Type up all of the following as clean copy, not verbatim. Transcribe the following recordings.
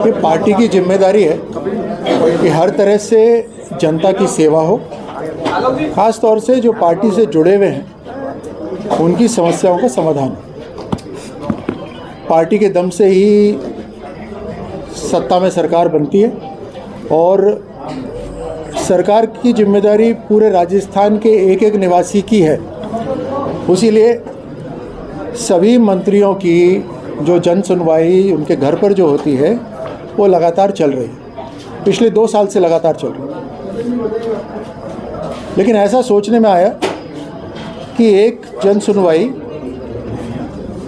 ये पार्टी की जिम्मेदारी है कि हर तरह से जनता की सेवा हो, ख़ास तौर से जो पार्टी से जुड़े हुए हैं उनकी समस्याओं का समाधान हो। पार्टी के दम से ही सत्ता में सरकार बनती है और सरकार की जिम्मेदारी पूरे राजस्थान के एक एक निवासी की है। उसीलिए सभी मंत्रियों की जो जन सुनवाई उनके घर पर जो होती है वो लगातार चल रही है, पिछले 2 साल से लगातार चल रही है। लेकिन ऐसा सोचने में आया कि एक जन सुनवाई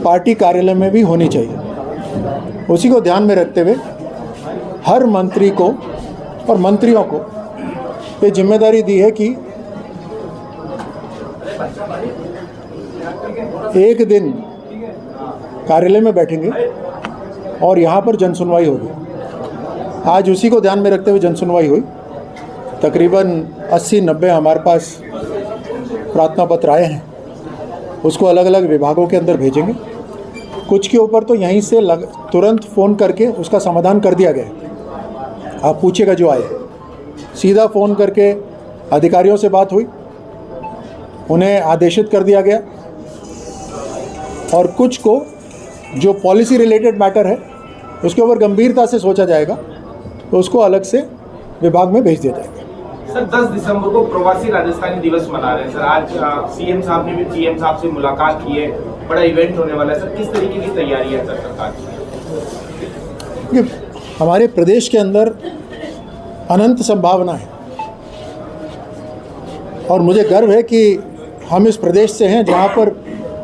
पार्टी कार्यालय में भी होनी चाहिए। उसी को ध्यान में रखते हुए हर मंत्री को और मंत्रियों को ये जिम्मेदारी दी है कि एक दिन कार्यालय में बैठेंगे और यहाँ पर जन सुनवाई होगी। आज उसी को ध्यान में रखते हुए जन सुनवाई हुई। तकरीबन 80-90 हमारे पास प्रार्थना पत्र आए हैं, उसको अलग अलग विभागों के अंदर भेजेंगे। कुछ के ऊपर तो यहीं से तुरंत फ़ोन करके उसका समाधान कर दिया गया। आप पूछिएगा जो आए, सीधा फ़ोन करके अधिकारियों से बात हुई, उन्हें आदेशित कर दिया गया। और कुछ को जो पॉलिसी रिलेटेड मैटर है उसके ऊपर गंभीरता से सोचा जाएगा, तो उसको अलग से विभाग में भेज दिया जाएगा। सर 10 दिसंबर को प्रवासी राजस्थानी दिवस मना रहे हैं सर। आज सीएम साहब ने भी पीएम साहब से मुलाकात की है, बड़ा इवेंट होने वाला है सर। किस तरीके की तैयारी है सर सरकार की? हमारे प्रदेश के अंदर अनंत संभावना है और मुझे गर्व है कि हम इस प्रदेश से हैं जहाँ पर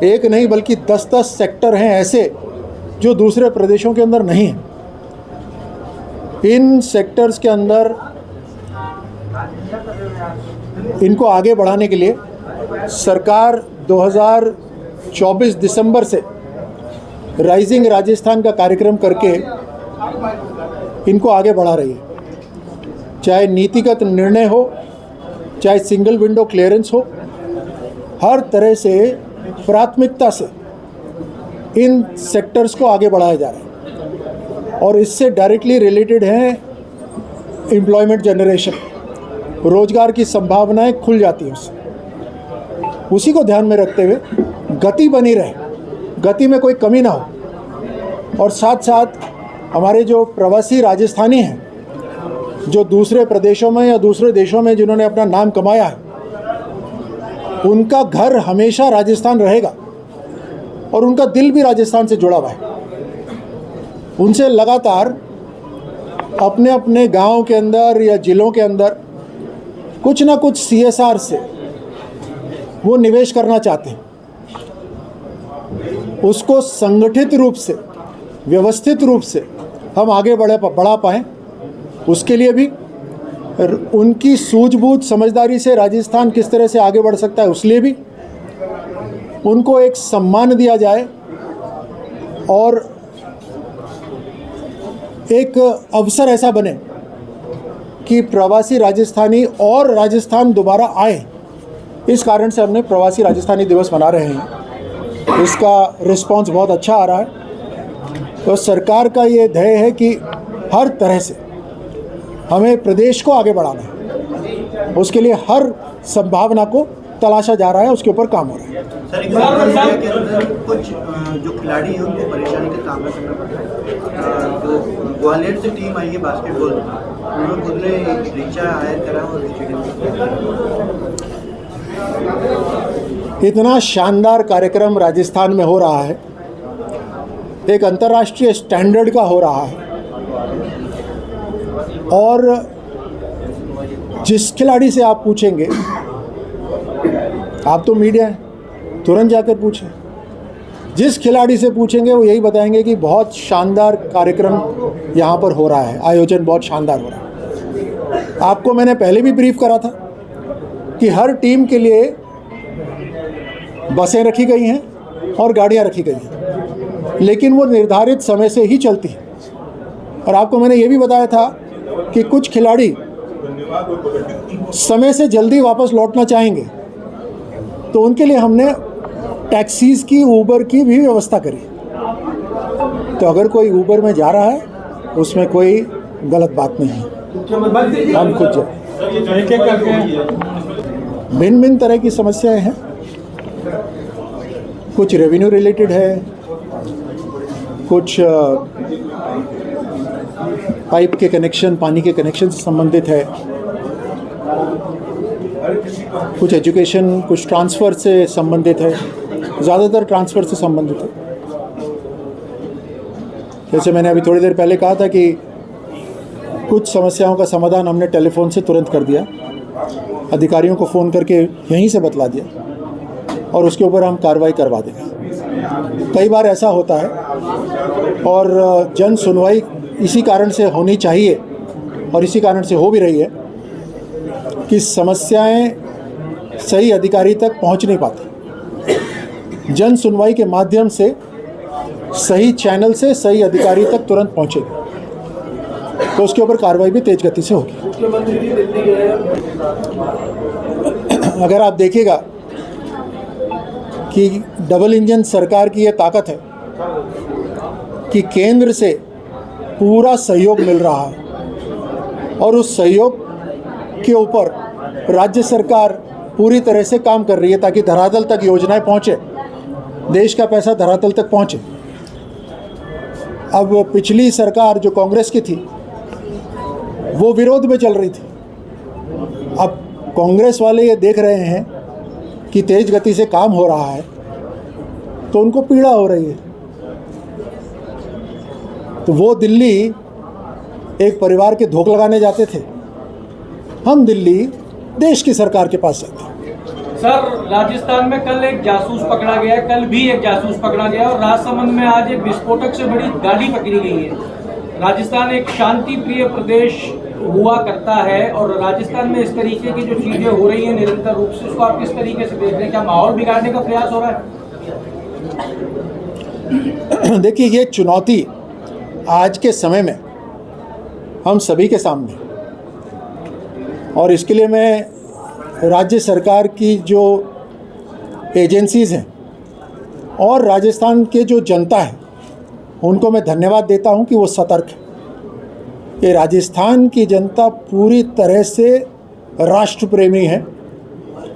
एक नहीं बल्कि 10-10 सेक्टर हैं ऐसे जो दूसरे प्रदेशों के अंदर नहीं हैं। इन सेक्टर्स के अंदर इनको आगे बढ़ाने के लिए सरकार 2024 दिसंबर से राइजिंग राजस्थान का कार्यक्रम करके इनको आगे बढ़ा रही है। चाहे नीतिगत निर्णय हो, चाहे सिंगल विंडो क्लियरेंस हो, हर तरह से प्राथमिकता से इन सेक्टर्स को आगे बढ़ाया जा रहा है और इससे डायरेक्टली रिलेटेड है एम्प्लॉयमेंट जनरेशन, रोजगार की संभावनाएं खुल जाती हैं उससे। उसी को ध्यान में रखते हुए गति बनी रहे, गति में कोई कमी ना हो। और साथ साथ हमारे जो प्रवासी राजस्थानी हैं जो दूसरे प्रदेशों में या दूसरे देशों में जिन्होंने अपना नाम कमाया है, उनका घर हमेशा राजस्थान रहेगा और उनका दिल भी राजस्थान से जुड़ा हुआ है। उनसे लगातार अपने अपने गांव के अंदर या ज़िलों के अंदर कुछ ना कुछ CSR से वो निवेश करना चाहते हैं। उसको संगठित रूप से, व्यवस्थित रूप से हम आगे बढ़ा पाएँ, उसके लिए भी उनकी सूझबूझ समझदारी से राजस्थान किस तरह से आगे बढ़ सकता है, उसलिए भी उनको एक सम्मान दिया जाए और एक अवसर ऐसा बने कि प्रवासी राजस्थानी और राजस्थान दोबारा आए। इस कारण से हमने प्रवासी राजस्थानी दिवस मना रहे हैं। इसका रिस्पांस बहुत अच्छा आ रहा है। तो सरकार का ये ध्येय है कि हर तरह से हमें प्रदेश को आगे बढ़ाना है, उसके लिए हर संभावना को तलाशा जा रहा है, उसके ऊपर काम हो रहा है। सर एक के अंदर कुछ जो खिलाड़ी हैं उनको परेशानी का सामना करना पड़ रहा है। जो ग्वालियर से टीम आई है बास्केटबॉल, उन्होंने खुद ने रिक्शा हायर करा और इतना शानदार कार्यक्रम राजस्थान में हो रहा है, एक अंतर्राष्ट्रीय स्टैंडर्ड का हो रहा है। और जिस खिलाड़ी से आप पूछेंगे, आप तो मीडिया है, तुरंत जाकर पूछें, जिस खिलाड़ी से पूछेंगे वो यही बताएंगे कि बहुत शानदार कार्यक्रम यहाँ पर हो रहा है, आयोजन बहुत शानदार हो रहा है। आपको मैंने पहले भी ब्रीफ करा था कि हर टीम के लिए बसें रखी गई हैं और गाड़ियाँ रखी गई हैं, लेकिन वो निर्धारित समय से ही चलती हैं। और आपको मैंने ये भी बताया था कि कुछ खिलाड़ी समय से जल्दी वापस लौटना चाहेंगे, तो उनके लिए हमने टैक्सीज़ की, ऊबर की भी व्यवस्था करी। तो अगर कोई ऊबर में जा रहा है उसमें कोई गलत बात नहीं है। हम खुद जाए, भिन्न भिन्न तरह की समस्याएं हैं। कुछ रेवेन्यू रिलेटेड है, कुछ पाइप के कनेक्शन, पानी के कनेक्शन से संबंधित है, कुछ एजुकेशन, कुछ ट्रांसफ़र से संबंधित है, ज़्यादातर ट्रांसफ़र से संबंधित है। जैसे मैंने अभी थोड़ी देर पहले कहा था कि कुछ समस्याओं का समाधान हमने टेलीफोन से तुरंत कर दिया, अधिकारियों को फ़ोन करके यहीं से बतला दिया और उसके ऊपर हम कार्रवाई करवा देंगे। कई बार ऐसा होता है और जन सुनवाई इसी कारण से होनी चाहिए और इसी कारण से हो भी रही है कि समस्याएं सही अधिकारी तक पहुंच नहीं पाती। जन सुनवाई के माध्यम से सही चैनल से सही अधिकारी तक तुरंत पहुंचेगी तो उसके ऊपर कार्रवाई भी तेज गति से होगी। अगर आप देखिएगा कि डबल इंजन सरकार की ये ताकत है कि केंद्र से पूरा सहयोग मिल रहा है और उस सहयोग के ऊपर राज्य सरकार पूरी तरह से काम कर रही है ताकि धरातल तक योजनाएं पहुंचे, देश का पैसा धरातल तक पहुंचे। अब पिछली सरकार जो कांग्रेस की थी वो विरोध में चल रही थी। अब कांग्रेस वाले ये देख रहे हैं कि तेज गति से काम हो रहा है तो उनको पीड़ा हो रही है, तो वो दिल्ली एक परिवार के धोख लगाने जाते थे, हम दिल्ली देश की सरकार के पास जाते हैं। सर, राजस्थान में कल एक जासूस पकड़ा गया है, कल भी एक जासूस पकड़ा गया और राजसमंद में आज एक विस्फोटक से बड़ी गाड़ी पकड़ी गई है। राजस्थान एक शांति प्रिय प्रदेश हुआ करता है और राजस्थान में इस तरीके की जो चीजें हो रही हैं निरंतर रूप से, उसको आप किस तरीके से देख रहे हैं? क्या माहौल बिगाड़ने का प्रयास हो रहा है? देखिए, ये चुनौती आज के समय में हम सभी के सामने, और इसके लिए मैं राज्य सरकार की जो एजेंसीज़ हैं और राजस्थान के जो जनता है उनको मैं धन्यवाद देता हूं कि वो सतर्क है। ये राजस्थान की जनता पूरी तरह से राष्ट्र प्रेमी है,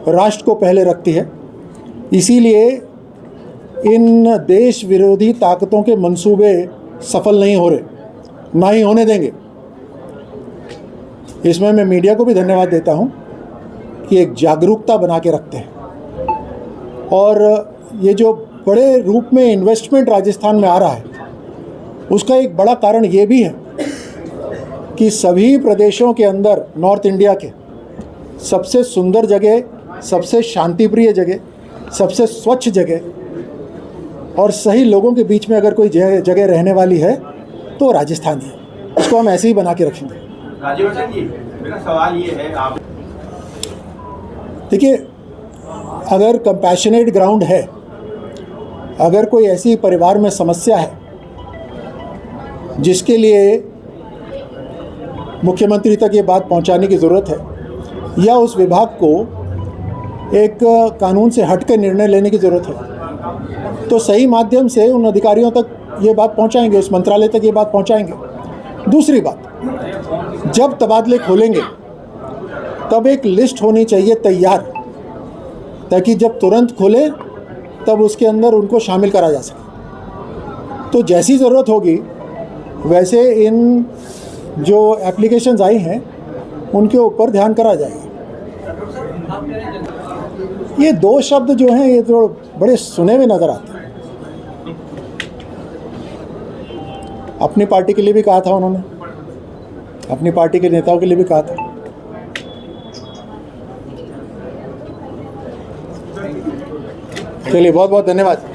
राष्ट्र को पहले रखती है, इसीलिए इन देश विरोधी ताकतों के मंसूबे सफल नहीं हो रहे, ना ही होने देंगे। इसमें मैं मीडिया को भी धन्यवाद देता हूं कि एक जागरूकता बना के रखते हैं और ये जो बड़े रूप में इन्वेस्टमेंट राजस्थान में आ रहा है उसका एक बड़ा कारण ये भी है कि सभी प्रदेशों के अंदर नॉर्थ इंडिया के सबसे सुंदर जगह, सबसे शांतिप्रिय जगह, सबसे स्वच्छ जगह और सही लोगों के बीच में अगर कोई जगह रहने वाली है तो राजस्थान है। इसको हम ऐसे ही बना के रखेंगे। राजीव जी, मेरा सवाल ये है, आप देखिए, अगर कंपैशनेट ग्राउंड है, अगर कोई ऐसी परिवार में समस्या है जिसके लिए मुख्यमंत्री तक ये बात पहुंचाने की ज़रूरत है या उस विभाग को एक कानून से हट कर निर्णय लेने की ज़रूरत है, तो सही माध्यम से उन अधिकारियों तक ये बात पहुंचाएंगे, उस मंत्रालय तक ये बात पहुंचाएंगे। दूसरी बात, जब तबादले खोलेंगे तब एक लिस्ट होनी चाहिए तैयार, ताकि जब तुरंत खोले तब उसके अंदर उनको शामिल करा जा सके। तो जैसी ज़रूरत होगी वैसे इन जो एप्लीकेशंस आई हैं उनके ऊपर ध्यान करा जाएगा। ये दो शब्द जो हैं ये तो बड़े सुने हुए नज़र आते हैं। अपनी पार्टी के लिए भी कहा था उन्होंने, अपनी पार्टी के नेताओं के लिए भी कहा था। चलिए, बहुत बहुत धन्यवाद।